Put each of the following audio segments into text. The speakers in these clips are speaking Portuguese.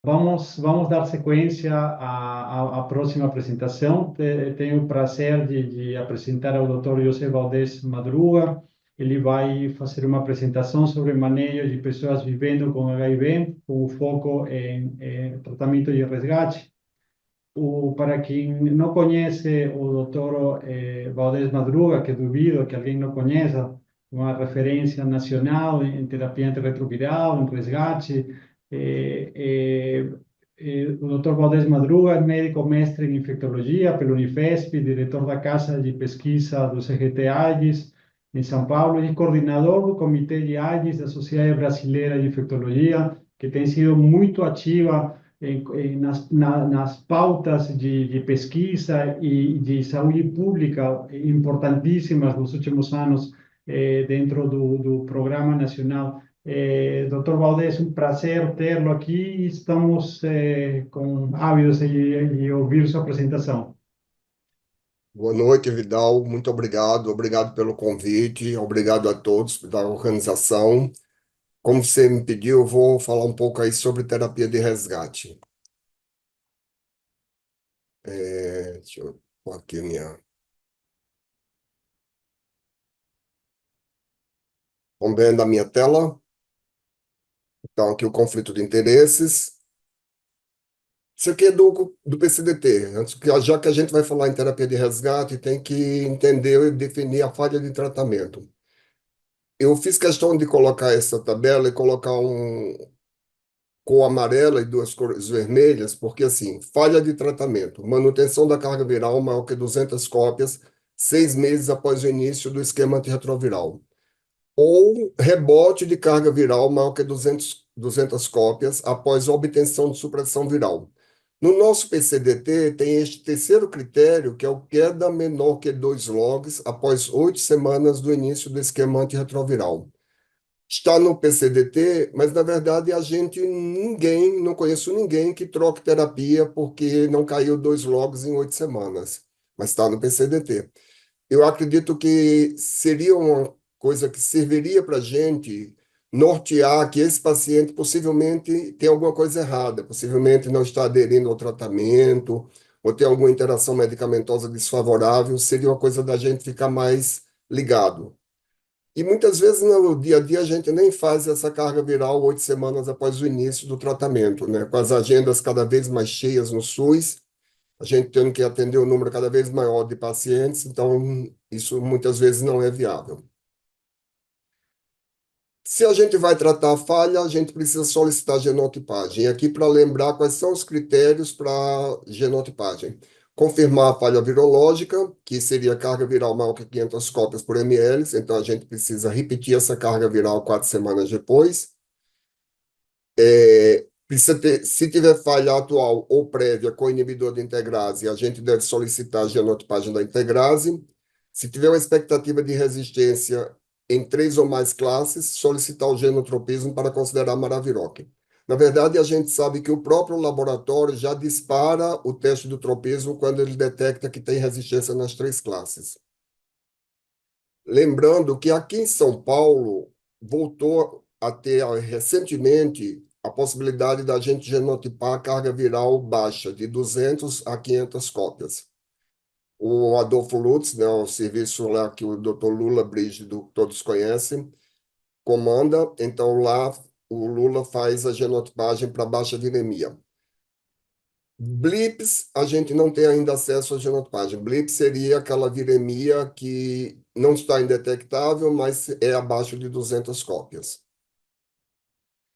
Vamos dar sequência à próxima apresentação. Tenho o prazer de apresentar ao Dr. José Valdez Madruga. Ele vai fazer uma apresentação sobre manejo de pessoas vivendo com HIV, com foco em tratamento de resgate. Para quem não conhece o Dr. Valdez Madruga, que duvido que alguém não conheça, uma referência nacional em terapia antirretroviral, em resgate. Eh, eh, o Dr. Valdez Madruga é médico mestre em infectologia pelo Unifesp, diretor da Casa de Pesquisa do CGT AIDS em São Paulo e coordenador do Comitê de AIDS da Sociedade Brasileira de Infectologia, que tem sido muito ativa nas pautas de pesquisa e de saúde pública importantíssimas dos últimos anos dentro do Programa Nacional. Dr. Valdez, um prazer tê-lo aqui. Estamos ávidos de ouvir sua apresentação. Boa noite, Vidal. Muito obrigado. Obrigado pelo convite. Obrigado a todos da organização. Como você me pediu, eu vou falar um pouco aí sobre terapia de resgate. Deixa eu pôr aqui minha. Estão vendo a minha tela? Então, aqui o conflito de interesses. Isso aqui é do PCDT. Já que a gente vai falar em terapia de resgate, tem que entender e definir a falha de tratamento. Eu fiz questão de colocar essa tabela e colocar cor amarela e duas cores vermelhas, porque assim, falha de tratamento, manutenção da carga viral maior que 200 cópias, 6 meses após o início do esquema antirretroviral, ou rebote de carga viral maior que 200 cópias após a obtenção de supressão viral. No nosso PCDT, tem este terceiro critério, que é o queda menor que 2 logs após 8 semanas do início do esquema antirretroviral. Está no PCDT, mas na verdade não conheço ninguém que troque terapia porque não caiu 2 logs em 8 semanas, mas está no PCDT. Eu acredito que seria uma coisa que serviria para a gente nortear que esse paciente possivelmente tem alguma coisa errada, possivelmente não está aderindo ao tratamento, ou tem alguma interação medicamentosa desfavorável, seria uma coisa da gente ficar mais ligado. E muitas vezes no dia a dia a gente nem faz essa carga viral 8 semanas após o início do tratamento, né? Com as agendas cada vez mais cheias no SUS, a gente tendo que atender um número cada vez maior de pacientes, então isso muitas vezes não é viável. Se a gente vai tratar a falha, a gente precisa solicitar genotipagem. E aqui para lembrar quais são os critérios para genotipagem. Confirmar a falha virológica, que seria carga viral maior que 500 cópias por ml, então a gente precisa repetir essa carga viral 4 semanas depois. Se tiver falha atual ou prévia com inibidor de integrase, a gente deve solicitar a genotipagem da integrase. Se tiver uma expectativa de resistência em 3 ou mais classes, solicitar o genotropismo para considerar Maraviroc. Na verdade, a gente sabe que o próprio laboratório já dispara o teste do tropismo quando ele detecta que tem resistência nas 3 classes. Lembrando que aqui em São Paulo voltou a ter recentemente a possibilidade da gente genotipar a carga viral baixa, de 200 a 500 cópias. O Adolfo Lutz, né, o serviço lá que o Dr. Lula Brígido, todos conhecem, comanda, então lá o Lula faz a genotipagem para baixa viremia. Blips, a gente não tem ainda acesso à genotipagem. Blips seria aquela viremia que não está indetectável, mas é abaixo de 200 cópias.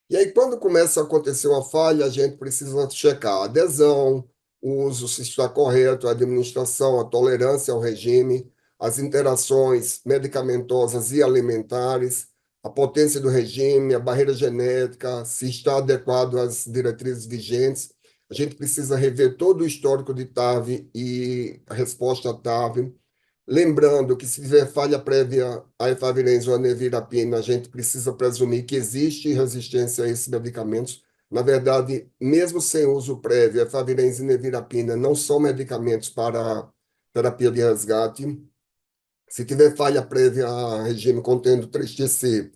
E aí, quando começa a acontecer uma falha, a gente precisa checar a adesão, o uso, se está correto, a administração, a tolerância ao regime, as interações medicamentosas e alimentares, a potência do regime, a barreira genética, se está adequado às diretrizes vigentes. A gente precisa rever todo o histórico de TAV e a resposta à TAV. Lembrando que se tiver falha prévia à efavirenz ou à nevirapina, a gente precisa presumir que existe resistência a esses medicamentos. Na verdade, mesmo sem uso prévio, efavirenz e nevirapina não são medicamentos para terapia de resgate. Se tiver falha prévia a regime contendo 3-TC,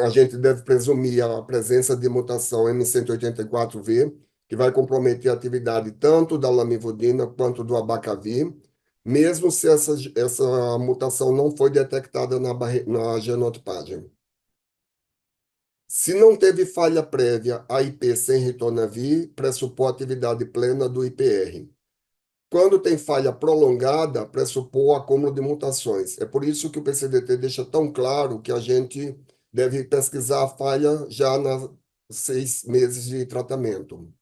a gente deve presumir a presença de mutação M184V, que vai comprometer a atividade tanto da lamivudina quanto do abacavir, mesmo se essa mutação não foi detectada na genotipagem. Se não teve falha prévia a IP sem ritonavir, pressupor atividade plena do IPR. Quando tem falha prolongada, pressupor acúmulo de mutações. É por isso que o PCDT deixa tão claro que a gente deve pesquisar a falha já nas 6 meses de tratamento.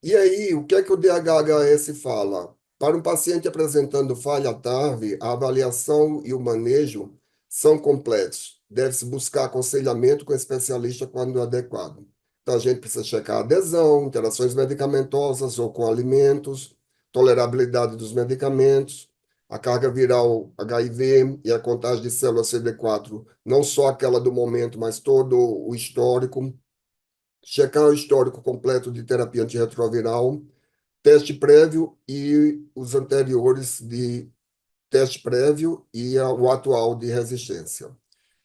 E aí, o que é que o DHHS fala? Para um paciente apresentando falha TARV, a avaliação e o manejo são complexos. Deve-se buscar aconselhamento com o especialista quando adequado. Então, a gente precisa checar a adesão, interações medicamentosas ou com alimentos, tolerabilidade dos medicamentos, a carga viral HIV e a contagem de células CD4, não só aquela do momento, mas todo o histórico. Checar o histórico completo de terapia antirretroviral, teste prévio e os anteriores de teste prévio e o atual de resistência.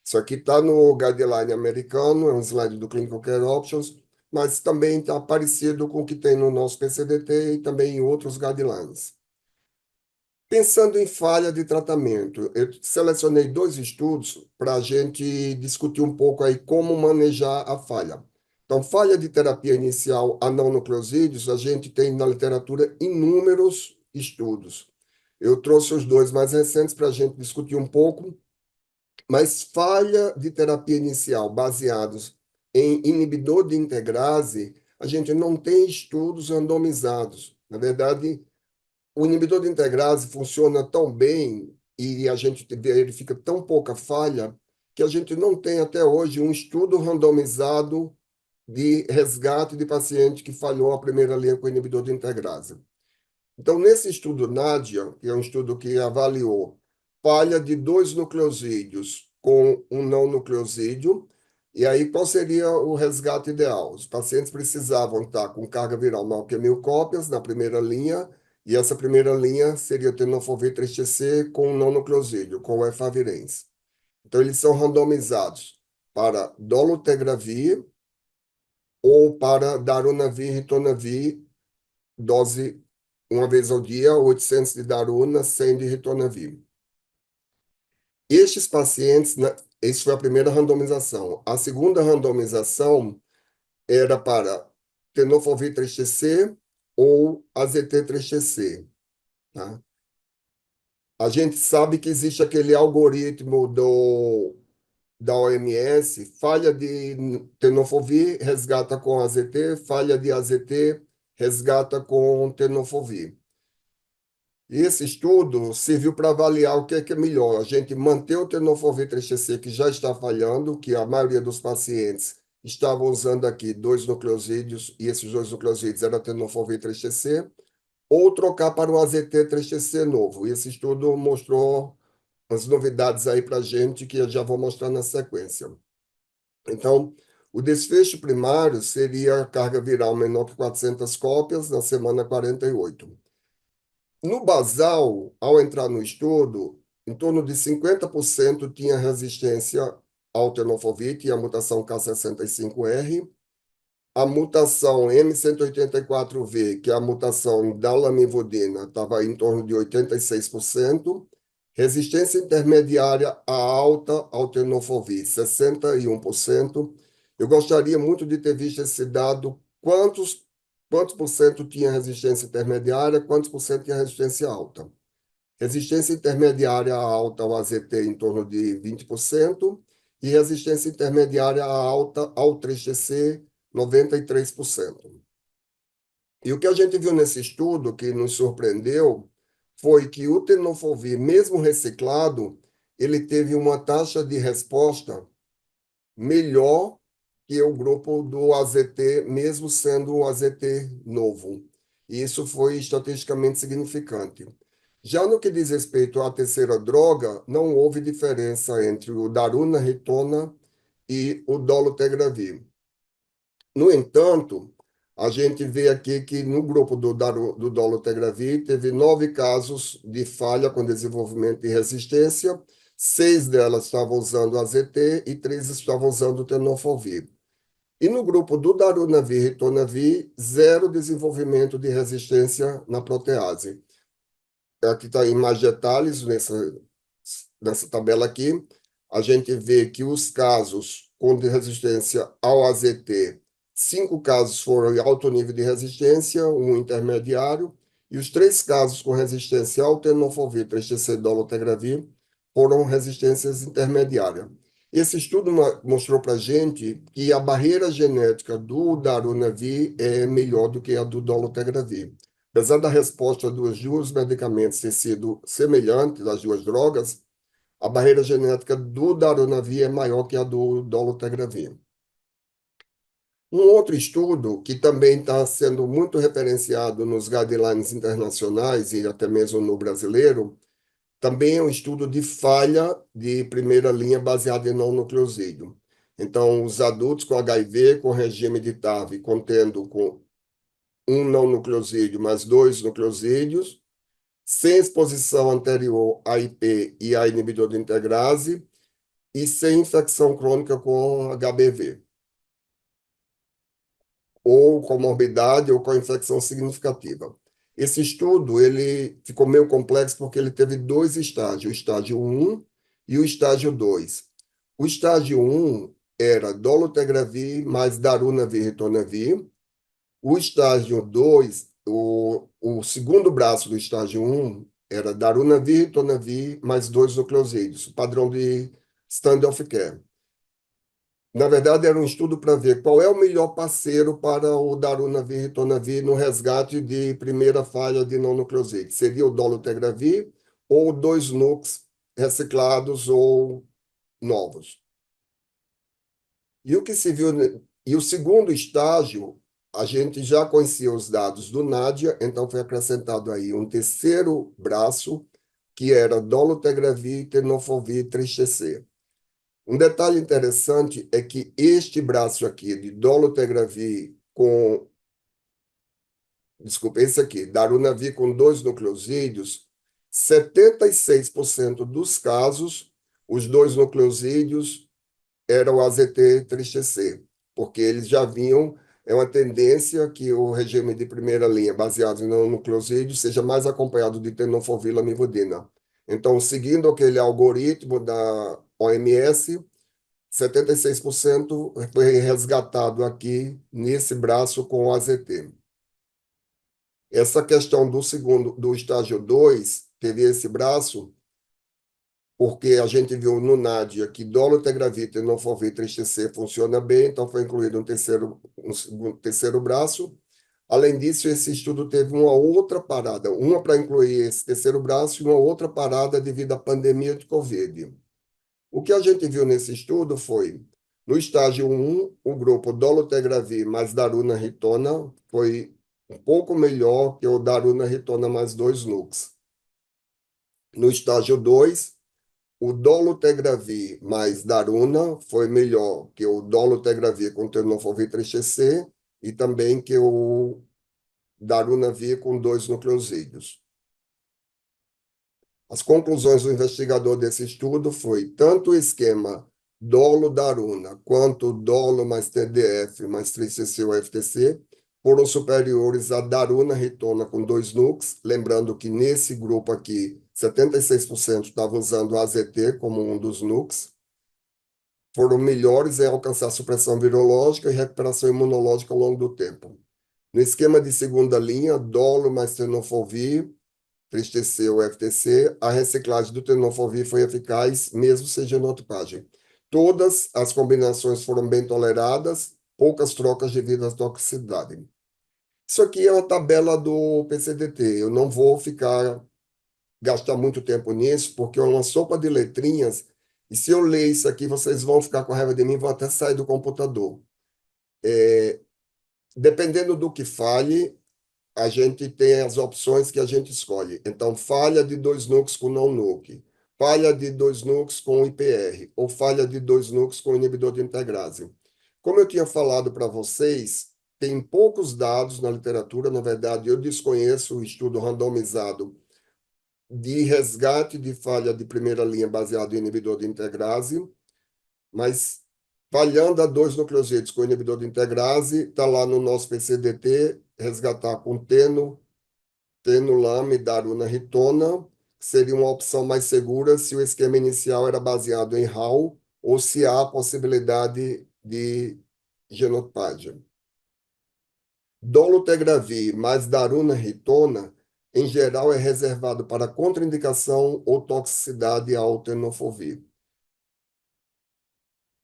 Isso aqui está no guideline americano, é um slide do Clinical Care Options, mas também está parecido com o que tem no nosso PCDT e também em outros guidelines. Pensando em falha de tratamento, eu selecionei 2 estudos para a gente discutir um pouco aí como manejar a falha. Então, falha de terapia inicial a não nucleosídeos, a gente tem na literatura inúmeros estudos. Eu trouxe os 2 mais recentes para a gente discutir um pouco, mas falha de terapia inicial baseados em inibidor de integrase, a gente não tem estudos randomizados. Na verdade, o inibidor de integrase funciona tão bem e a gente verifica tão pouca falha que a gente não tem até hoje um estudo randomizado de resgate de paciente que falhou a primeira linha com inibidor de integrase. Então, nesse estudo NADIA, que é um estudo que avaliou falha de 2 nucleosídeos com um não nucleosídeo, e aí qual seria o resgate ideal? Os pacientes precisavam estar com carga viral maior que 1.000 cópias na primeira linha, e essa primeira linha seria tenofovir 3TC com um não nucleosídeo, com o efavirenz. Então, eles são randomizados para dolutegravir ou para darunavir, ritonavir, dose uma vez ao dia, 800 de daruna, 100 de ritonavir. Estes pacientes, essa foi a primeira randomização. A segunda randomização era para tenofovir 3TC ou AZT 3TC. Tá? A gente sabe que existe aquele algoritmo da OMS, falha de tenofovir, resgata com AZT, falha de AZT, resgata com tenofovir. E esse estudo serviu para avaliar o que é melhor, a gente manter o tenofovir 3TC, que já está falhando, que a maioria dos pacientes estavam usando aqui 2 nucleosídeos, e esses 2 nucleosídeos eram tenofovir 3TC, ou trocar para o AZT 3TC novo. E esse estudo mostrou as novidades aí para a gente, que eu já vou mostrar na sequência. Então, o desfecho primário seria a carga viral menor que 400 cópias na semana 48. No basal, ao entrar no estudo, em torno de 50% tinha resistência ao tenofovir, que é a mutação K65R, a mutação M184V, que é a mutação da lamivudina, estava em torno de 86%, resistência intermediária a alta ao tenofovir, 61%. Eu gostaria muito de ter visto esse dado, quantos por cento tinha resistência intermediária, quantos por cento tinha resistência alta. Resistência intermediária alta ao AZT em torno de 20% e resistência intermediária alta ao 3TC, 93%. E o que a gente viu nesse estudo, que nos surpreendeu, foi que o tenofovir, mesmo reciclado, ele teve uma taxa de resposta melhor que o grupo do AZT, mesmo sendo um AZT novo. E isso foi estatisticamente significante. Já no que diz respeito à terceira droga, não houve diferença entre o darunaritona e o dolutegravir. No entanto, a gente vê aqui que no grupo do dolutegravir teve 9 casos de falha com desenvolvimento de resistência, 6 delas estavam usando AZT e 3 estavam usando tenofovir. E no grupo do darunavir e ritonavir, zero desenvolvimento de resistência na protease. Aqui está em mais detalhes nessa tabela aqui. A gente vê que os casos com resistência ao AZT, 5 casos foram em alto nível de resistência, um intermediário, e os 3 casos com resistência ao tenofovir, 3-TC, dolutegravir, foram resistências intermediárias. Esse estudo mostrou para a gente que a barreira genética do darunavir é melhor do que a do dolutegravir. Apesar da resposta dos dois medicamentos ter sido semelhante, das duas drogas, a barreira genética do darunavir é maior que a do dolutegravir. Um outro estudo que também está sendo muito referenciado nos guidelines internacionais e até mesmo no brasileiro, também é um estudo de falha de primeira linha baseado em não-nucleosídeo. Então, os adultos com HIV, com regime de TAV, contendo com um não-nucleosídeo mais 2 nucleosídeos, sem exposição anterior a IP e a inibidor de integrase e sem infecção crônica com HBV, ou comorbidade ou com infecção significativa. Esse estudo ele ficou meio complexo porque ele teve 2 estágios, o estágio 1 e o estágio 2. O estágio 1 era dolutegravir mais darunavir ritonavir. O estágio 2, o segundo braço do estágio 1 era darunavir, ritonavir mais 2 nucleosídeos, o padrão de standard of care. Na verdade, era um estudo para ver qual é o melhor parceiro para o darunavir e ritonavir no resgate de primeira falha de não-nucleosídeos. Seria o dolutegravir ou 2 NUCs reciclados ou novos. E o que se viu, e o segundo estágio, a gente já conhecia os dados do NADIA, então foi acrescentado aí um terceiro braço, que era dolutegravir, tenofovir, 3-TC. Um detalhe interessante é que este braço aqui de dolutegravir com, desculpa, esse aqui, darunavir com 2 nucleosídeos, 76% dos casos, os 2 nucleosídeos era o AZT-3-TC, porque eles já vinham, é uma tendência que o regime de primeira linha, baseado no nucleosídeo, seja mais acompanhado de tenofovir lamivudina. Então, seguindo aquele algoritmo da OMS, 76% foi resgatado aqui nesse braço com o AZT. Essa questão do estágio 2, teve esse braço, porque a gente viu no NADIA que dolutegravir, tenofovir, 3-TC funciona bem, então foi incluído um terceiro braço. Além disso, esse estudo teve uma outra parada, uma para incluir esse terceiro braço e uma outra parada devido à pandemia de Covid. O que a gente viu nesse estudo foi, no estágio 1, o grupo dolutegravir mais darunavir foi um pouco melhor que o darunavir mais 2 NUCs. No estágio 2, o dolutegravir mais daruna foi melhor que o dolutegravir com tenofovir 3-TC e também que o darunavir com 2 nucleosídeos. As conclusões do investigador desse estudo foi tanto o esquema dolo-daruna quanto dolo mais TDF mais 3-TC ou FTC foram superiores a daruna-ritona com 2 NUCs, lembrando que nesse grupo aqui 76% estava usando AZT como um dos NUCs, foram melhores em alcançar supressão virológica e recuperação imunológica ao longo do tempo. No esquema de segunda linha, dolo mais tenofovir, 3-TC ou FTC, a reciclagem do tenofovir foi eficaz, mesmo sem genotipagem. Todas as combinações foram bem toleradas, poucas trocas devido à toxicidade. Isso aqui é uma tabela do PCDT. Eu não vou gastar muito tempo nisso, porque é uma sopa de letrinhas, e se eu ler isso aqui, vocês vão ficar com raiva de mim, vão até sair do computador. Dependendo do que fale, a gente tem as opções que a gente escolhe. Então, falha de 2 NUCs com não-NUC, falha de 2 NUCs com IPR, ou falha de 2 NUCs com inibidor de integrase. Como eu tinha falado para vocês, tem poucos dados na literatura, na verdade, eu desconheço o estudo randomizado de resgate de falha de primeira linha baseado em inibidor de integrase, mas falhando a dois nucleosídeos com inibidor de integrase, está lá no nosso PCDT, resgatar com tenulam e darunaritona, seria uma opção mais segura se o esquema inicial era baseado em RAL ou se há a possibilidade de genotipagem. Dolutegravir mais darunaritona, em geral, é reservado para contraindicação ou toxicidade ao tenofovir.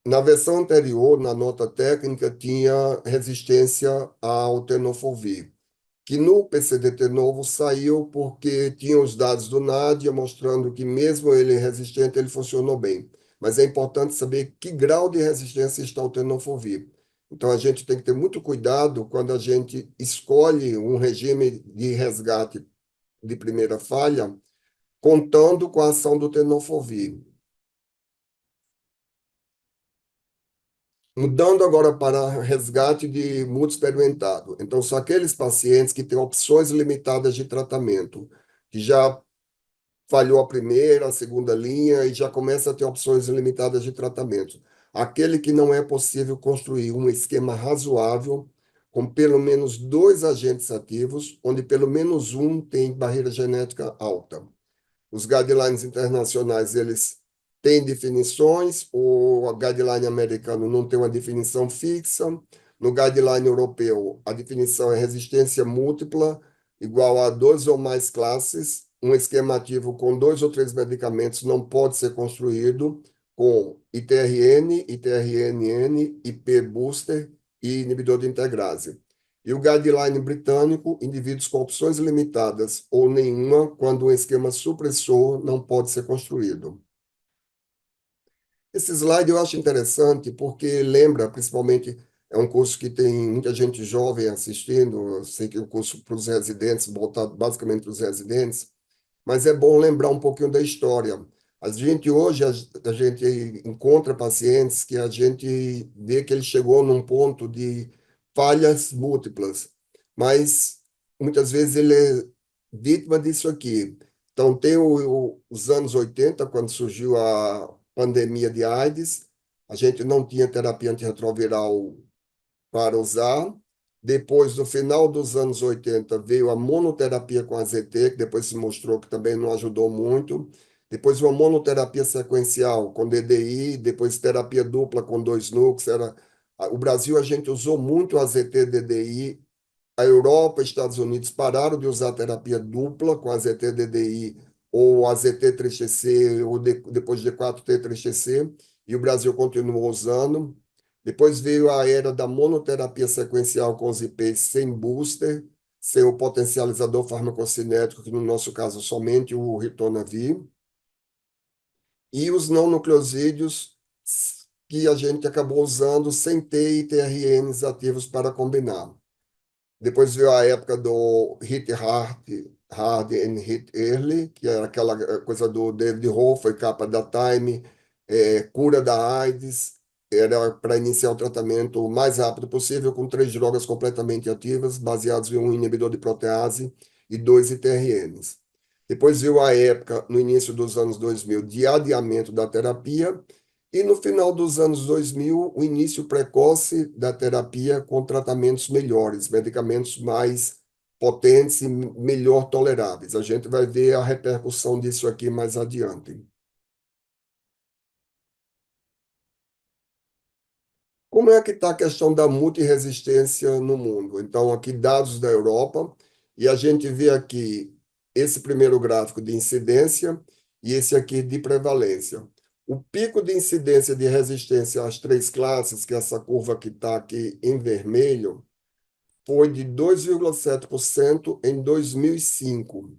Na versão anterior, na nota técnica, tinha resistência ao tenofovir, que no PCDT novo saiu porque tinha os dados do NADIA mostrando que mesmo ele resistente, ele funcionou bem. Mas é importante saber que grau de resistência está o tenofovir. Então, a gente tem que ter muito cuidado quando a gente escolhe um regime de resgate de primeira falha, contando com a ação do tenofovir. Mudando agora para resgate de multi-experimentado. Então, são aqueles pacientes que têm opções limitadas de tratamento, que já falhou a primeira, a segunda linha e já começa a ter opções limitadas de tratamento. Aquele que não é possível construir um esquema razoável com pelo menos dois agentes ativos, onde pelo menos um tem barreira genética alta. Os guidelines internacionais, eles têm definições, o guideline americano não tem uma definição fixa. No guideline europeu, a definição é resistência múltipla, igual a dois ou mais classes. Um esquema ativo com dois ou três medicamentos não pode ser construído com ITRN, ITRNN, IP booster e inibidor de integrase. E o guideline britânico, indivíduos com opções limitadas ou nenhuma, quando um esquema supressor não pode ser construído. Esse slide eu acho interessante porque lembra, principalmente, é um curso que tem muita gente jovem assistindo, eu sei que é um curso para os residentes, voltado basicamente para os residentes, mas é bom lembrar um pouquinho da história. A gente hoje, a gente encontra pacientes que a gente vê que ele chegou num ponto de falhas múltiplas, mas muitas vezes ele é vítima disso aqui. Então, tem os anos 80, quando surgiu a pandemia de AIDS, a gente não tinha terapia antirretroviral para usar. Depois, no final dos anos 80, veio a monoterapia com AZT, que depois se mostrou que também não ajudou muito. Depois, uma monoterapia sequencial com DDI, depois terapia dupla com dois núcleos. O Brasil, a gente usou muito AZT-DDI. A Europa e Estados Unidos pararam de usar terapia dupla com AZT-DDI ou AZT-3TC, ou depois D4T3TC, e o Brasil continuou usando. Depois veio a era da monoterapia sequencial com os IPs sem booster, sem o potencializador farmacocinético, que no nosso caso somente o ritonavir, e os não nucleosídeos que a gente acabou usando sem ter ITRNs ativos para combinar. Depois veio a época do Hit Hard, Hard and Hit Early, que era aquela coisa do David Ho, foi capa da Time, cura da AIDS, era para iniciar o tratamento o mais rápido possível, com três drogas completamente ativas, baseadas em um inibidor de protease e dois ITRNs. Depois veio a época, no início dos anos 2000, de adiamento da terapia, e no final dos anos 2000, o início precoce da terapia com tratamentos melhores, medicamentos mais potentes e melhor toleráveis. A gente vai ver a repercussão disso aqui mais adiante. Como é que está a questão da multiresistência no mundo? Então, aqui dados da Europa, e a gente vê aqui esse primeiro gráfico de incidência e esse aqui de prevalência. O pico de incidência de resistência às três classes, que é essa curva que está aqui em vermelho, foi de 2,7% em 2005.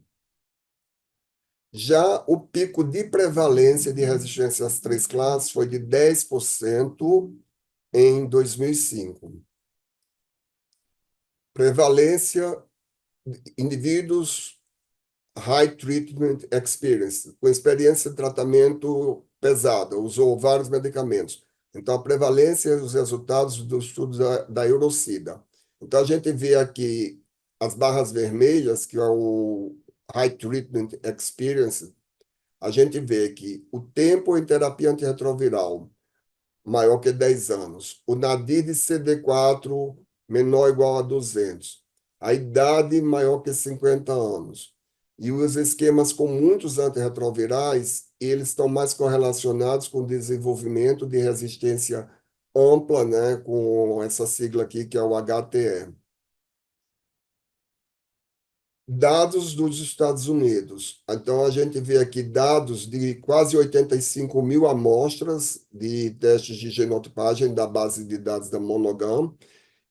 Já o pico de prevalência de resistência às três classes foi de 10% em 2005. Prevalência, indivíduos high treatment experience, com experiência de tratamento pesada, usou vários medicamentos. Então, a prevalência e os resultados do estudo da Eurocida. Então, a gente vê aqui as barras vermelhas, que é High Treatment Experience, a gente vê que o tempo em terapia antirretroviral maior que 10 anos, o NADI CD4 menor ou igual a 200, a idade maior que 50 anos, e os esquemas com muitos antirretrovirais, eles estão mais correlacionados com o desenvolvimento de resistência ampla, né, com essa sigla aqui que é o HTE. Dados dos Estados Unidos. Então, a gente vê aqui dados de quase 85 mil amostras de testes de genotipagem da base de dados da Monogam,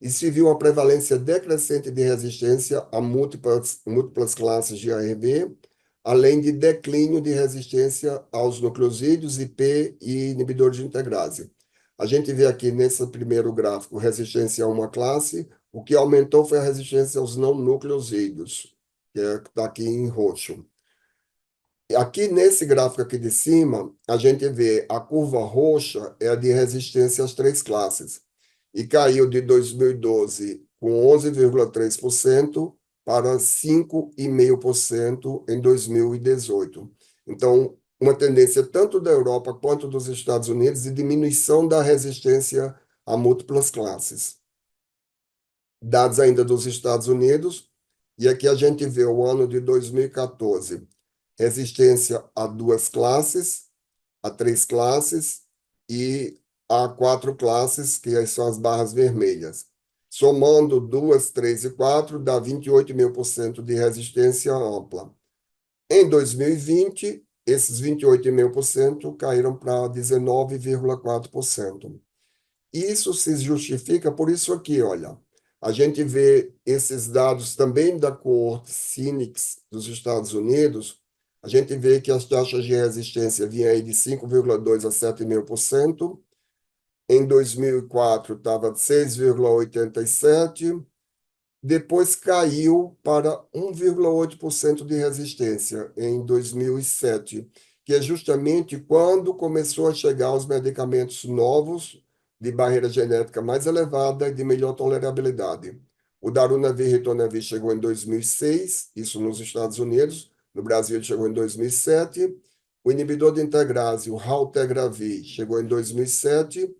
e se viu uma prevalência decrescente de resistência a múltiplas classes de ARV, além de declínio de resistência aos nucleosídeos, IP e inibidores de integrase. A gente vê aqui nesse primeiro gráfico resistência a uma classe, o que aumentou foi a resistência aos não nucleosídeos, que está aqui em roxo. Aqui nesse gráfico aqui de cima, a gente vê a curva roxa é a de resistência às três classes. E caiu de 2012 com 11,3% para 5,5% em 2018. Então, uma tendência tanto da Europa quanto dos Estados Unidos de diminuição da resistência a múltiplas classes. Dados ainda dos Estados Unidos, e aqui a gente vê o ano de 2014, resistência a duas classes, a três classes e a quatro classes, que são as barras vermelhas. Somando duas, três e quatro, dá 28,5% de resistência ampla. Em 2020, esses 28,5% caíram para 19,4%. Isso se justifica por isso aqui, olha. A gente vê esses dados também da coorte Cynix dos Estados Unidos, a gente vê que as taxas de resistência vinham aí de 5,2% a 7,5%. Em 2004 estava 6,87%. Depois caiu para 1,8% de resistência em 2007, que é justamente quando começou a chegar os medicamentos novos de barreira genética mais elevada e de melhor tolerabilidade. O Darunavir e Ritonavir chegou em 2006, isso nos Estados Unidos. No Brasil, ele chegou em 2007. O inibidor de integrase, o Raltegravir, chegou em 2007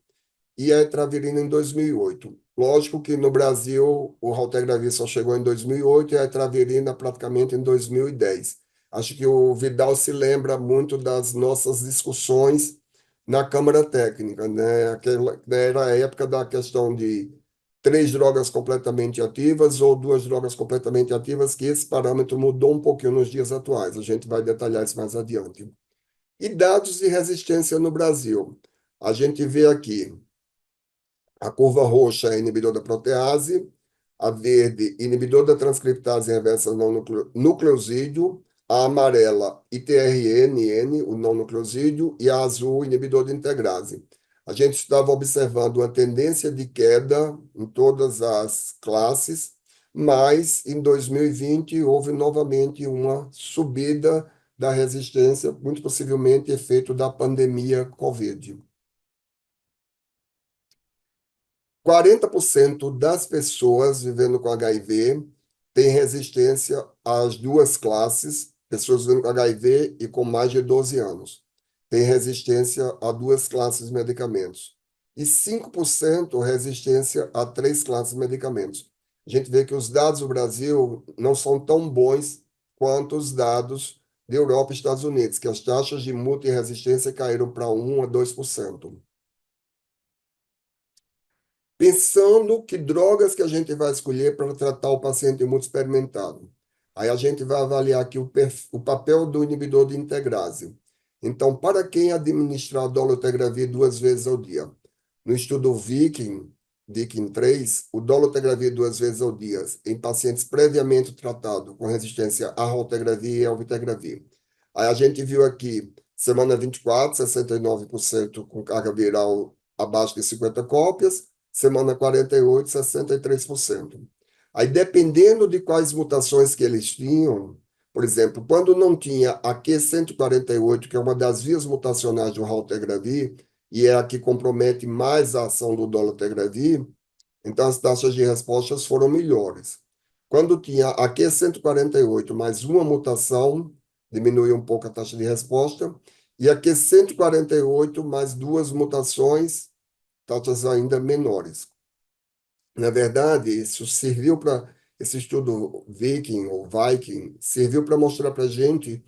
e a etravirina em 2008. Lógico que no Brasil o Raltegravir só chegou em 2008 e a etravirina praticamente em 2010. Acho que o Vidal se lembra muito das nossas discussões na Câmara Técnica, né? Aquela, era a época da questão de três drogas completamente ativas ou duas drogas completamente ativas, que esse parâmetro mudou um pouquinho nos dias atuais. A gente vai detalhar isso mais adiante. E dados de resistência no Brasil. A gente vê aqui a curva roxa é inibidor da protease, a verde, inibidor da transcriptase reversa não nucleosídeo, a amarela, ITRNN, o não nucleosídeo, e a azul, inibidor de integrase. A gente estava observando uma tendência de queda em todas as classes, mas em 2020 houve novamente uma subida da resistência, muito possivelmente efeito da pandemia Covid. 40% das pessoas vivendo com HIV têm resistência às duas classes, pessoas vivendo com HIV e com mais de 12 anos, têm resistência a duas classes de medicamentos. E 5% resistência a três classes de medicamentos. A gente vê que os dados do Brasil não são tão bons quanto os dados da Europa e Estados Unidos, que as taxas de multiresistência caíram para 1 a 2%. Pensando que drogas que a gente vai escolher para tratar o paciente muito experimentado. Aí a gente vai avaliar aqui o papel do inibidor de integrase. Então, para quem administrar dolutegravir duas vezes ao dia? No estudo Viking 3, o dolutegravir duas vezes ao dia em pacientes previamente tratados com resistência a raltegravir e alvitegravir. Aí a gente viu aqui, semana 24, 69% com carga viral abaixo de 50 cópias, semana 48, 63%. Aí, dependendo de quais mutações que eles tinham, por exemplo, quando não tinha a Q148, que é uma das vias mutacionais do raltegravir, e é a que compromete mais a ação do dolutegravir, então as taxas de respostas foram melhores. Quando tinha a Q148 mais uma mutação, diminuía um pouco a taxa de resposta, e a Q148 mais duas mutações, taxas ainda menores. Na verdade, isso serviu para, esse estudo Viking ou Viking, serviu para mostrar para a gente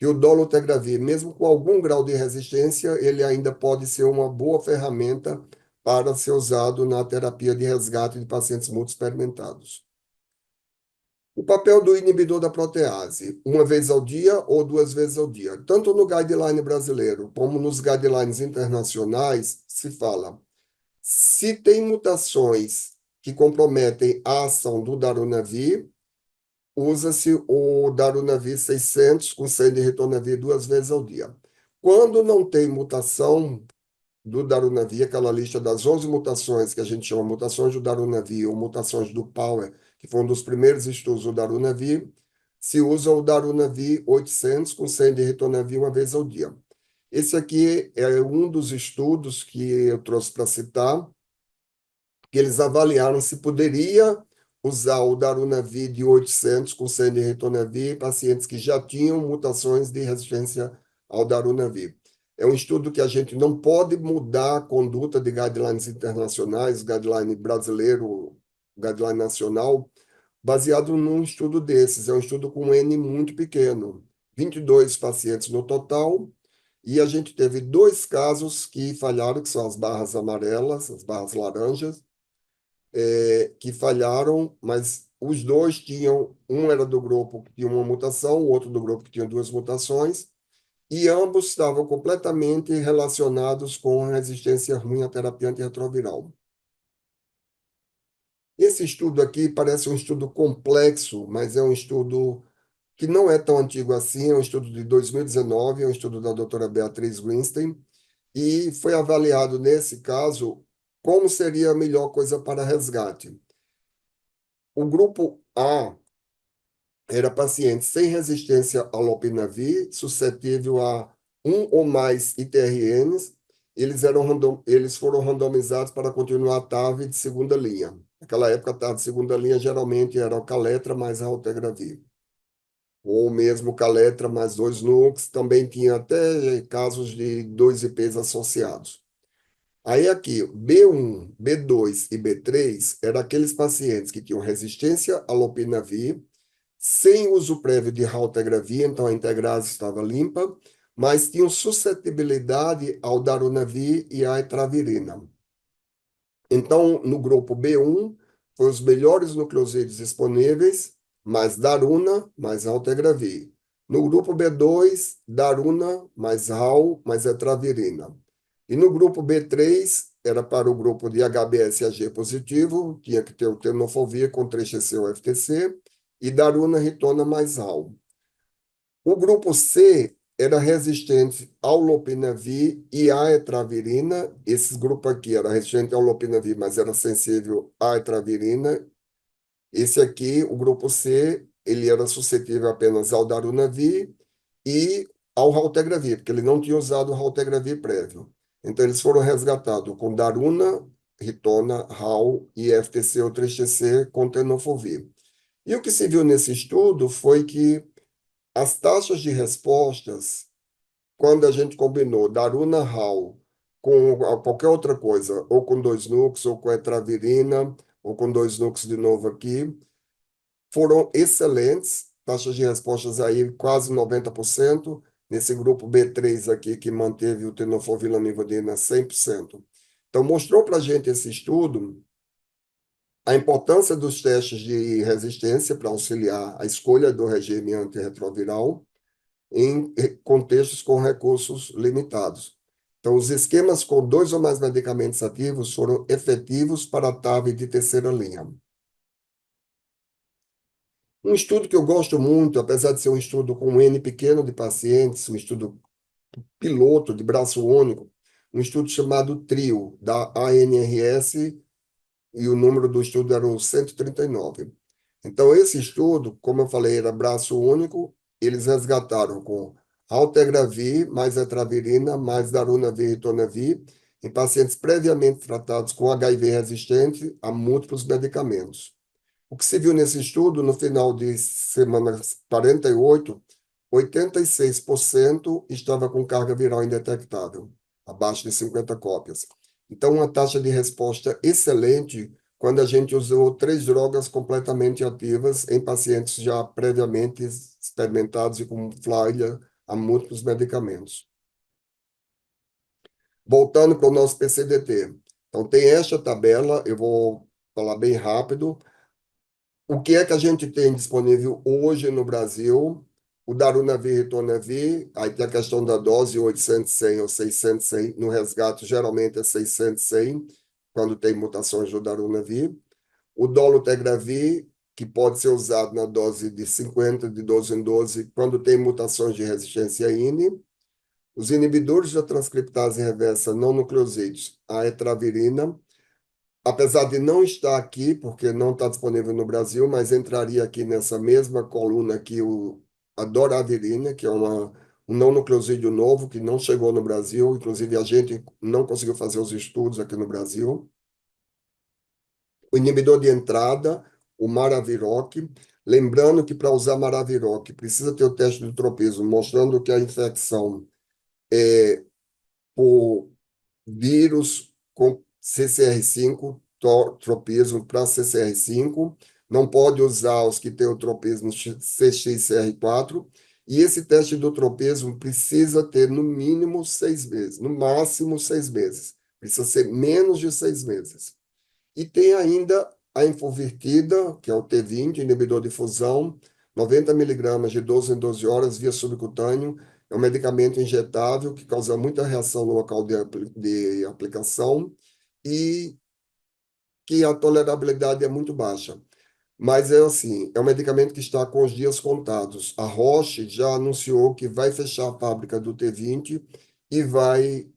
que o dolutegravir, mesmo com algum grau de resistência, ele ainda pode ser uma boa ferramenta para ser usado na terapia de resgate de pacientes multi-experimentados. O papel do inibidor da protease, uma vez ao dia ou duas vezes ao dia. Tanto no guideline brasileiro como nos guidelines internacionais, se fala, se tem mutações que comprometem a ação do darunavir, usa-se o darunavir 600 com 100 de ritonavir duas vezes ao dia. Quando não tem mutação do darunavir, aquela lista das 11 mutações que a gente chama mutações do darunavir ou mutações do Power, que foi um dos primeiros estudos do darunavir, se usa o darunavir 800 com 100 de ritonavir uma vez ao dia. Esse aqui é um dos estudos que eu trouxe para citar, que eles avaliaram se poderia usar o darunavir de 800 com 100 de ritonavir em pacientes que já tinham mutações de resistência ao darunavir. É um estudo que a gente não pode mudar a conduta de guidelines internacionais, guideline brasileiro, guideline nacional, baseado num estudo desses. É um estudo com um N muito pequeno, 22 pacientes no total, e a gente teve dois casos que falharam, que são as barras amarelas, as barras laranjas, que falharam, mas os dois tinham, um era do grupo que tinha uma mutação, o outro do grupo que tinha duas mutações, e ambos estavam completamente relacionados com resistência ruim à terapia antirretroviral. Esse estudo aqui parece um estudo complexo, mas é um estudo que não é tão antigo assim, é um estudo de 2019, é um estudo da doutora Beatriz Greenstein, e foi avaliado nesse caso como seria a melhor coisa para resgate. O grupo A era paciente sem resistência ao lopinavir, suscetível a um ou mais ITRNs. Eles foram randomizados para continuar a TAV de segunda linha. Naquela época, a TAV de segunda linha geralmente era o Caletra mais a raltegravir. Ou mesmo Caletra mais dois NUCs, também tinha até casos de dois IPs associados. Aí aqui, B1, B2 e B3 eram aqueles pacientes que tinham resistência ao lopinavir, sem uso prévio de raltegravir, então a integrase estava limpa, mas tinham suscetibilidade ao darunavir e à etravirina. Então, no grupo B1, foi os melhores nucleosídeos disponíveis, mais daruna, mais raltegravir. No grupo B2, daruna, mais ral, mais etravirina. E no grupo B3, era para o grupo de HBsAg positivo, tinha que ter o tenofovir com 3-TC ou FTC, e daruna, ritona, mais ral. O grupo C era resistente ao lopinavir e à etravirina. Esse grupo aqui era resistente ao lopinavir, mas era sensível à etravirina. Esse aqui, o grupo C, ele era suscetível apenas ao darunavir e ao raltegravir, porque ele não tinha usado o raltegravir prévio. Então, eles foram resgatados com daruna, ritona, ral e FTC ou 3-TC com tenofovir. E o que se viu nesse estudo foi que as taxas de respostas, quando a gente combinou Daruna Hall com qualquer outra coisa, ou com dois núcleos, ou com etravirina, ou com dois núcleos de novo aqui, foram excelentes, taxas de respostas aí quase 90%, nesse grupo B3 aqui, que manteve o tenofovir lamivudina 100%. Então, mostrou para a gente esse estudo a importância dos testes de resistência para auxiliar a escolha do regime antirretroviral em contextos com recursos limitados. Então, os esquemas com dois ou mais medicamentos ativos foram efetivos para a TAV de terceira linha. Um estudo que eu gosto muito, apesar de ser um estudo com um N pequeno de pacientes, um estudo piloto de braço único, um estudo chamado TRIO, da ANRS, e o número do estudo era o 139. Então, esse estudo, como eu falei, era braço único, eles resgataram com raltegravir, mais etravirina, mais darunavir e ritonavir, em pacientes previamente tratados com HIV resistente a múltiplos medicamentos. O que se viu nesse estudo, no final de semana 48, 86% estava com carga viral indetectável, abaixo de 50 cópias. Então, uma taxa de resposta excelente quando a gente usou 3 drogas completamente ativas em pacientes já previamente experimentados e com falha a múltiplos medicamentos. Voltando para o nosso PCDT. Então, tem esta tabela, eu vou falar bem rápido. O que é que a gente tem disponível hoje no Brasil? O Darunavir e Ritonavir, aí tem a questão da dose 800, 100 ou 600, 100. No resgate, geralmente é 600, 100, quando tem mutações do Darunavir. O Dolutegravir, que pode ser usado na dose de 50, de 12 em 12, quando tem mutações de resistência à INE. Os inibidores da transcriptase reversa não nucleosídeos, a etravirina, apesar de não estar aqui, porque não está disponível no Brasil, mas entraria aqui nessa mesma coluna aqui a doravirina, que é um não nucleosídeo novo que não chegou no Brasil, inclusive a gente não conseguiu fazer os estudos aqui no Brasil. O inibidor de entrada, o Maraviroc, lembrando que para usar Maraviroc precisa ter o teste do tropismo, mostrando que a infecção é por vírus com CCR5, tropismo para CCR5, não pode usar os que têm o tropismo CXCR4, e esse teste do tropismo precisa ter no mínimo 6 meses, no máximo 6 meses, precisa ser menos de 6 meses. E tem ainda a infovertida, que é o T20, inibidor de fusão, 90 miligramas de 12 em 12 horas via subcutâneo. É um medicamento injetável que causa muita reação no local de aplicação e que a tolerabilidade é muito baixa. Mas é assim, é um medicamento que está com os dias contados. A Roche já anunciou que vai fechar a fábrica do T20 e vai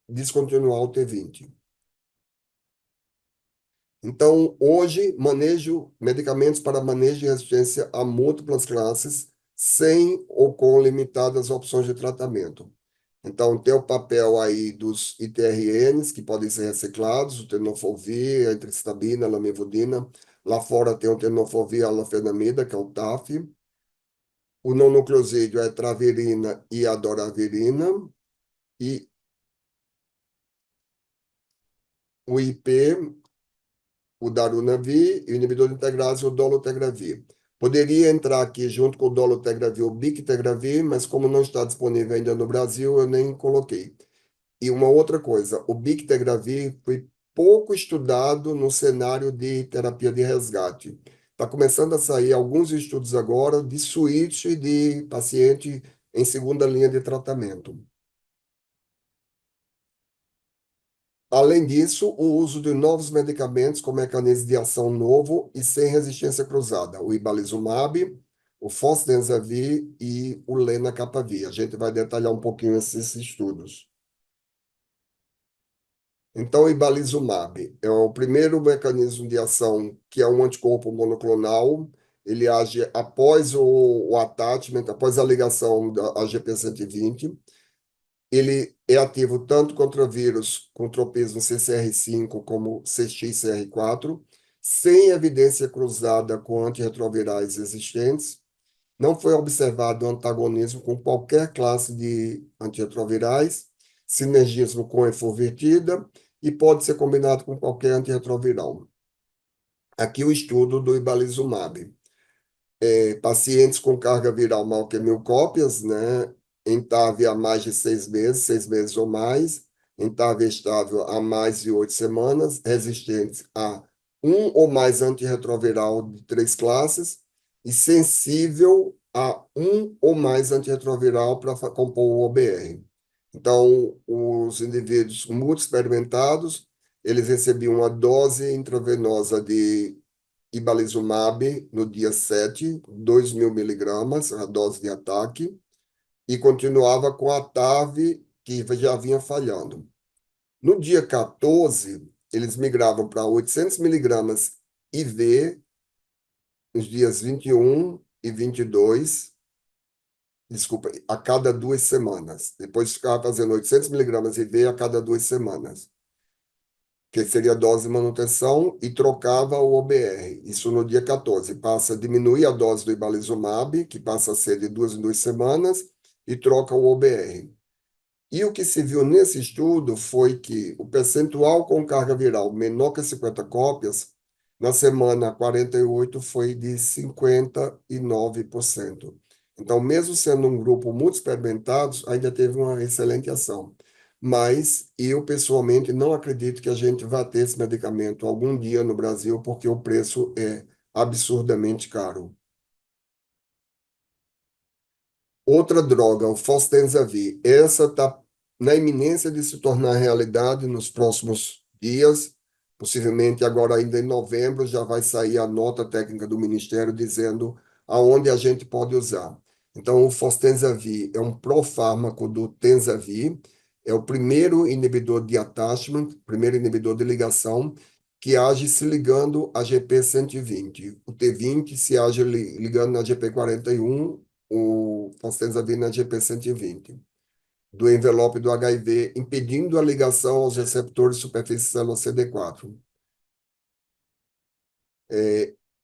descontinuar o T20. Então, hoje, medicamentos para manejo de resistência a múltiplas classes, sem ou com limitadas opções de tratamento. Então, tem o papel aí dos ITRNs, que podem ser reciclados, o tenofovir, a entristabina, a lamivudina. Lá fora tem o tenofovir, a alafenamida, que é o TAF. O não nucleosídeo é a travirina e a doravirina. E o IP, o Darunavir, e o inibidor de integrase, o Dolutegravir. Poderia entrar aqui junto com o Dolutegravir, o Bictegravir, mas como não está disponível ainda no Brasil, eu nem coloquei. E uma outra coisa, o Bictegravir foi pouco estudado no cenário de terapia de resgate. Está começando a sair alguns estudos agora de switch de paciente em segunda linha de tratamento. Além disso, o uso de novos medicamentos com mecanismo de ação novo e sem resistência cruzada, o ibalizumab, o fosdenzavir e o lenacapavir. A gente vai detalhar um pouquinho esses estudos. Então, o ibalizumab é o primeiro mecanismo de ação que é um anticorpo monoclonal. Ele age após o attachment, após a ligação da AGP-120. Ele é ativo tanto contra vírus com tropismo CCR5 como CXCR4, sem evidência cruzada com antirretrovirais existentes. Não foi observado antagonismo com qualquer classe de antirretrovirais, sinergismo com eforvertida e pode ser combinado com qualquer antirretroviral. Aqui o estudo do ibalizumab. Pacientes com carga viral maior que 1.000 cópias, né? Em TAV há mais de 6 meses, 6 meses ou mais, em TAV estável há mais de 8 semanas, resistentes a um ou mais antirretroviral de 3 classes e sensível a um ou mais antirretroviral para compor o OBR. Então, os indivíduos muito experimentados, eles recebiam uma dose intravenosa de ibalizumab no dia 7, 2.000 miligramas, a dose de ataque, e continuava com a TAV, que já vinha falhando. No dia 14, eles migravam para 800 miligramas IV, nos dias 21 e 22, desculpa, a cada 2 semanas. Depois ficava fazendo 800 miligramas IV a cada 2 semanas. que seria a dose de manutenção, e trocava o OBR. Isso no dia 14. Passa a diminuir a dose do ibalizumab, que passa a ser de 2 em 2 semanas, e troca o OBR. E o que se viu nesse estudo foi que o percentual com carga viral menor que 50 cópias, na semana 48 foi de 59%. Então, mesmo sendo um grupo muito experimentado, ainda teve uma excelente ação. Mas eu, pessoalmente, não acredito que a gente vá ter esse medicamento algum dia no Brasil, porque o preço é absurdamente caro. Outra droga, o Fostenzavir, essa está na iminência de se tornar realidade nos próximos dias, possivelmente agora ainda em novembro já vai sair a nota técnica do Ministério dizendo aonde a gente pode usar. Então, o Fostenzavir é um profármaco do Tenzavir, é o primeiro inibidor de attachment, primeiro inibidor de ligação, que age se ligando a GP120. O T20 se age ligando na GP41, o Fostenzavir na GP120, do envelope do HIV, impedindo a ligação aos receptores superfície célula CD4.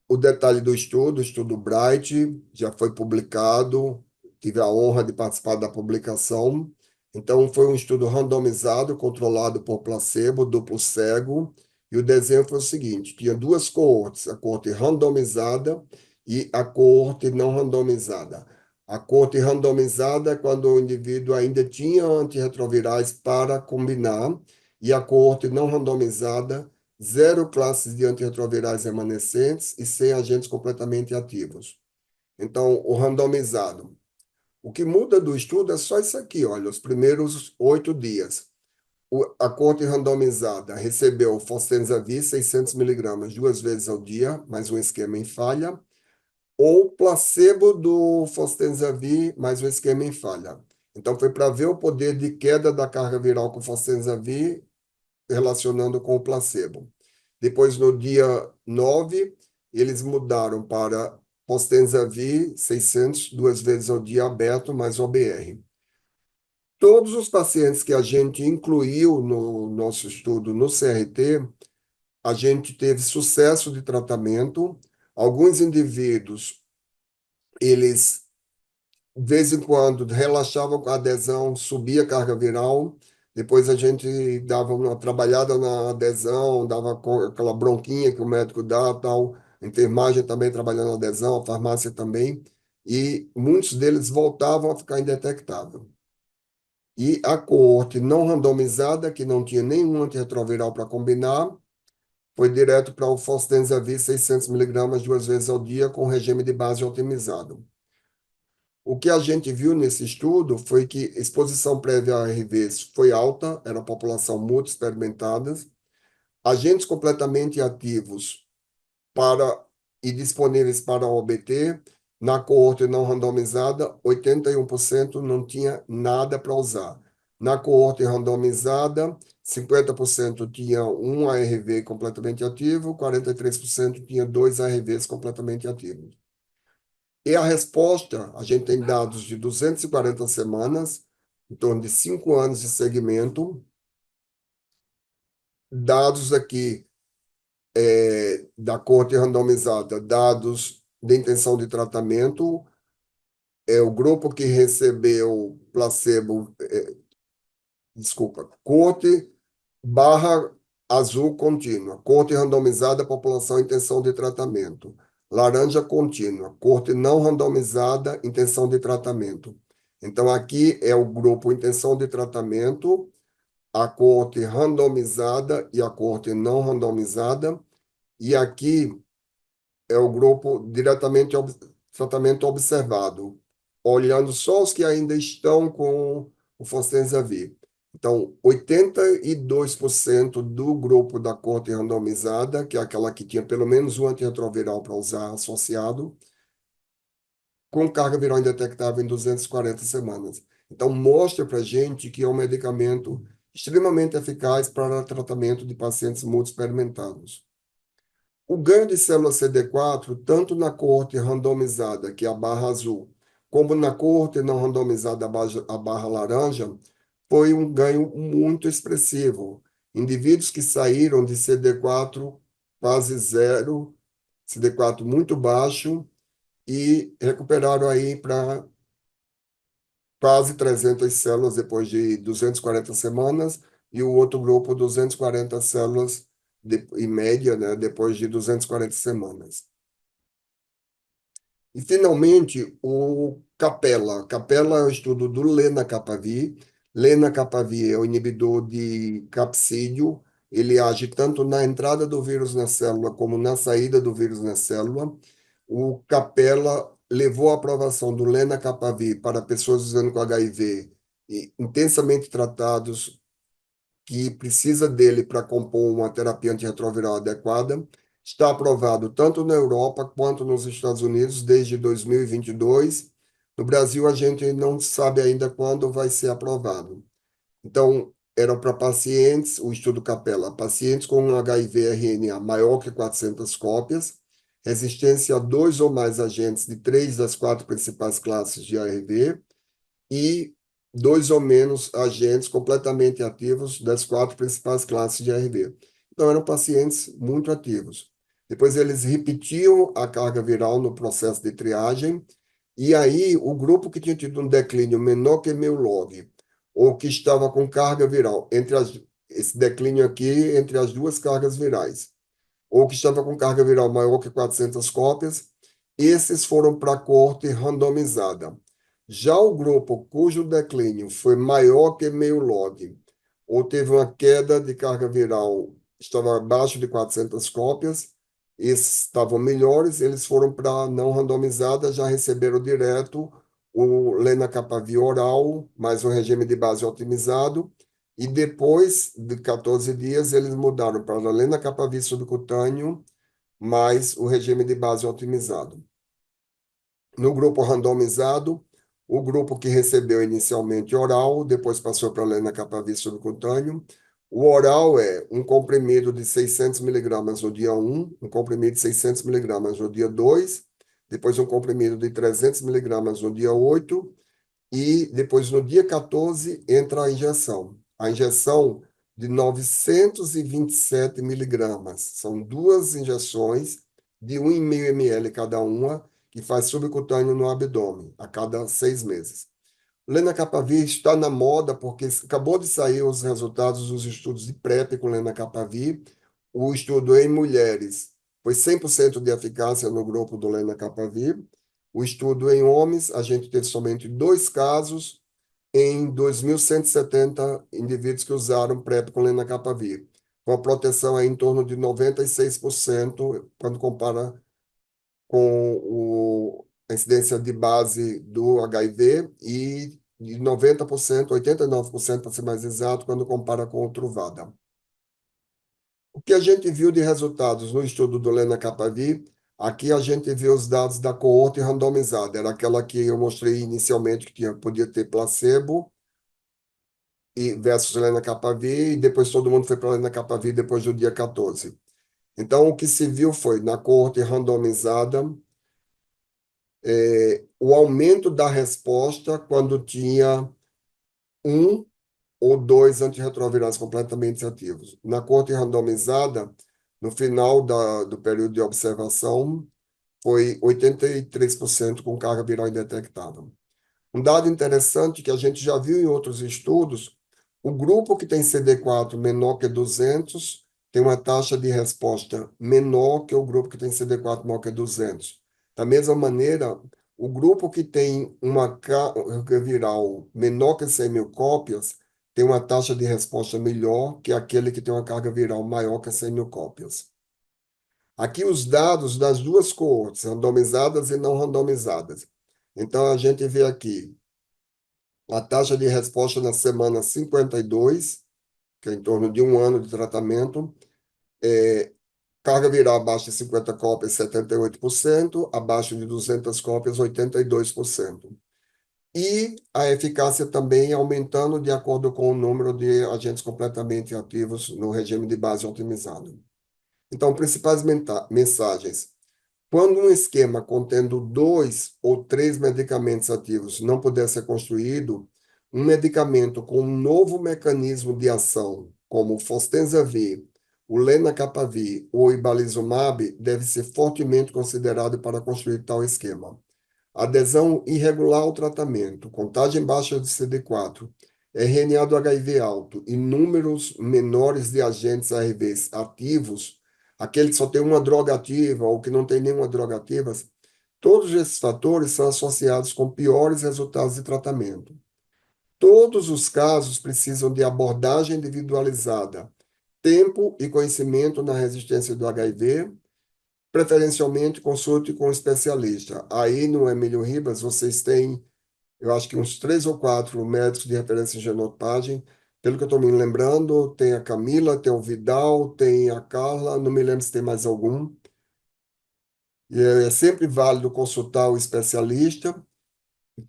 O detalhe do estudo, o estudo Bright, já foi publicado, tive a honra de participar da publicação. Então, foi um estudo randomizado, controlado por placebo, duplo cego, e o desenho foi o seguinte: tinha duas coortes, a coorte randomizada e a coorte não randomizada. A coorte randomizada é quando o indivíduo ainda tinha antirretrovirais para combinar, e a coorte não randomizada, zero classes de antirretrovirais remanescentes e 100 agentes completamente ativos. Então, o randomizado. O que muda do estudo é só isso aqui, olha, os primeiros 8 dias. A coorte randomizada recebeu Fostenzavir 600 miligramas 2 vezes ao dia, mais um esquema em falha, ou placebo do Fostenzavir, mais um esquema em falha. Então, foi para ver o poder de queda da carga viral com Fostenzavir relacionando com o placebo. Depois, no dia 9, eles mudaram para Fostenzavir 600, 2 vezes ao dia aberto, mais OBR. Todos os pacientes que a gente incluiu no nosso estudo no CRT, a gente teve sucesso de tratamento. Alguns indivíduos, eles, de vez em quando, relaxavam com a adesão, subia a carga viral. Depois a gente dava uma trabalhada na adesão, dava aquela bronquinha que o médico dá, tal. A enfermagem também trabalhando na adesão, a farmácia também. E muitos deles voltavam a ficar indetectável. E a coorte não randomizada, que não tinha nenhum antirretroviral para combinar, foi direto para o Fostenzavir 600 miligramas 2 vezes ao dia, com regime de base otimizado. O que a gente viu nesse estudo foi que exposição prévia a ARVs foi alta, era população muito experimentada, agentes completamente ativos para e disponíveis para o OBT, na coorte não randomizada, 81% não tinha nada para usar. Na coorte randomizada, 50% tinha um ARV completamente ativo, 43% tinha dois ARVs completamente ativos. E a resposta, a gente tem dados de 240 semanas, em torno de 5 anos de segmento, dados aqui da coorte randomizada, dados de intenção de tratamento, o grupo que recebeu placebo, desculpa, coorte barra azul contínua, coorte randomizada, população intenção de tratamento. Laranja contínua, coorte não randomizada, intenção de tratamento. Então, aqui é o grupo intenção de tratamento, a coorte randomizada e a coorte não randomizada. E aqui é o grupo diretamente tratamento observado, olhando só os que ainda estão com o Fostenzavir. Então, 82% do grupo da coorte randomizada, que é aquela que tinha pelo menos um antirretroviral para usar associado, com carga viral indetectável em 240 semanas. Então, mostra para a gente que é um medicamento extremamente eficaz para tratamento de pacientes muito experimentados. O ganho de célula CD4, tanto na coorte randomizada, que é a barra azul, como na coorte não randomizada, a barra laranja, foi um ganho muito expressivo. indivíduos que saíram de CD4 quase zero, CD4 muito baixo, e recuperaram aí para quase 300 células depois de 240 semanas, e o outro grupo 240 células em média, né, depois de 240 semanas. E, finalmente, o Capella. Capella é o estudo do lenacapavir. Lenacapavir é o inibidor de capsídio. Ele age tanto na entrada do vírus na célula como na saída do vírus na célula. O Capella levou a aprovação do lenacapavir para pessoas usando com HIV e intensamente tratados que precisa dele para compor uma terapia antirretroviral adequada. Está aprovado tanto na Europa quanto nos Estados Unidos desde 2022. No Brasil, a gente não sabe ainda quando vai ser aprovado. Então, era para pacientes, o estudo Capella, pacientes com um HIV-RNA maior que 400 cópias, resistência a dois ou mais agentes de três das quatro principais classes de ARV, e dois ou menos agentes completamente ativos das quatro principais classes de ARV. Então, eram pacientes muito ativos. Depois, eles repetiam a carga viral no processo de triagem, e aí o grupo que tinha tido um declínio menor que meio log, ou que estava com carga viral, esse declínio aqui entre as duas cargas virais, ou que estava com carga viral maior que 400 cópias, esses foram para a coorte randomizada. Já o grupo cujo declínio foi maior que meio log, ou teve uma queda de carga viral, estava abaixo de 400 cópias, esses estavam melhores, eles foram para a não randomizada, já receberam direto o lenacapavir oral, mais um regime de base otimizado, e depois de 14 dias, eles mudaram para a lenacapavir subcutâneo, mais o regime de base otimizado. No grupo randomizado, o grupo que recebeu inicialmente oral, depois passou para a lenacapavir subcutâneo. O oral é um comprimido de 600 miligramas no dia 1, um comprimido de 600 miligramas no dia 2, depois um comprimido de 300 miligramas no dia 8, e depois no dia 14 entra a injeção. A injeção de 927 miligramas. São duas injeções de 1,5 ml cada uma, que faz subcutâneo no abdômen, a cada 6 meses. Lenacapavir está na moda porque acabou de sair os resultados dos estudos de PrEP com lenacapavir. O estudo em mulheres foi 100% de eficácia no grupo do lenacapavir. O estudo em homens, a gente teve somente 2 casos em 2.170 indivíduos que usaram PrEP com lenacapavir, com a proteção aí em torno de 96% quando compara com a incidência de base do HIV, e de 90%, 89% para ser mais exato, quando compara com o Truvada. O que a gente viu de resultados no estudo do lenacapavir, aqui a gente viu os dados da coorte randomizada, era aquela que eu mostrei inicialmente, que podia ter placebo e versus lenacapavir, e depois todo mundo foi para lenacapavir depois do dia 14. Então, o que se viu foi, na coorte randomizada, o aumento da resposta quando tinha um ou dois antirretrovirais completamente ativos. Na coorte randomizada, no final do período de observação, foi 83% com carga viral indetectável. Um dado interessante que a gente já viu em outros estudos, o grupo que tem CD4 menor que 200 tem uma taxa de resposta menor que o grupo que tem CD4 maior que 200. Da mesma maneira, o grupo que tem uma carga viral menor que 100 mil cópias tem uma taxa de resposta melhor que aquele que tem uma carga viral maior que 100 mil cópias. Aqui os dados das duas coortes, randomizadas e não randomizadas. Então, a gente vê aqui a taxa de resposta na semana 52, que é em torno de 1 ano de tratamento, carga viral abaixo de 50 cópias, 78%, abaixo de 200 cópias, 82%. E a eficácia também aumentando de acordo com o número de agentes completamente ativos no regime de base otimizado. Então, principais mensagens. Quando um esquema contendo 2 ou 3 medicamentos ativos não puder ser construído, um medicamento com um novo mecanismo de ação como o Fostenza-V, o lenacapavir ou o ibalizumab, deve ser fortemente considerado para construir tal esquema. Adesão irregular ao tratamento, contagem baixa de CD4, RNA do HIV alto e números menores de agentes ARBs ativos, aquele que só tem uma droga ativa ou que não tem nenhuma droga ativa, todos esses fatores são associados com piores resultados de tratamento. Todos os casos precisam de abordagem individualizada, tempo e conhecimento na resistência do HIV, preferencialmente consulte com um especialista. Aí no Emílio Ribas vocês têm, eu acho que uns 3 ou 4 médicos de referência em genotipagem. Pelo que eu estou me lembrando, tem a Camila, tem o Vidal, tem a Carla, não me lembro se tem mais algum. E é sempre válido consultar o especialista.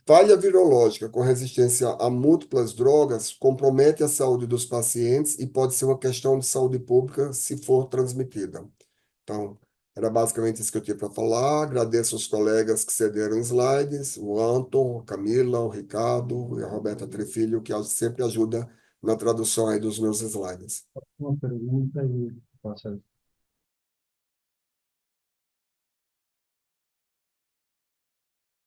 Falha virológica com resistência a múltiplas drogas compromete a saúde dos pacientes e pode ser uma questão de saúde pública se for transmitida. Então, era basicamente isso que eu tinha para falar. Agradeço aos colegas que cederam slides, o Anton, a Camila, o Ricardo e a Roberta Trefilho, que sempre ajuda na tradução aí dos meus slides. Uma pergunta e passa.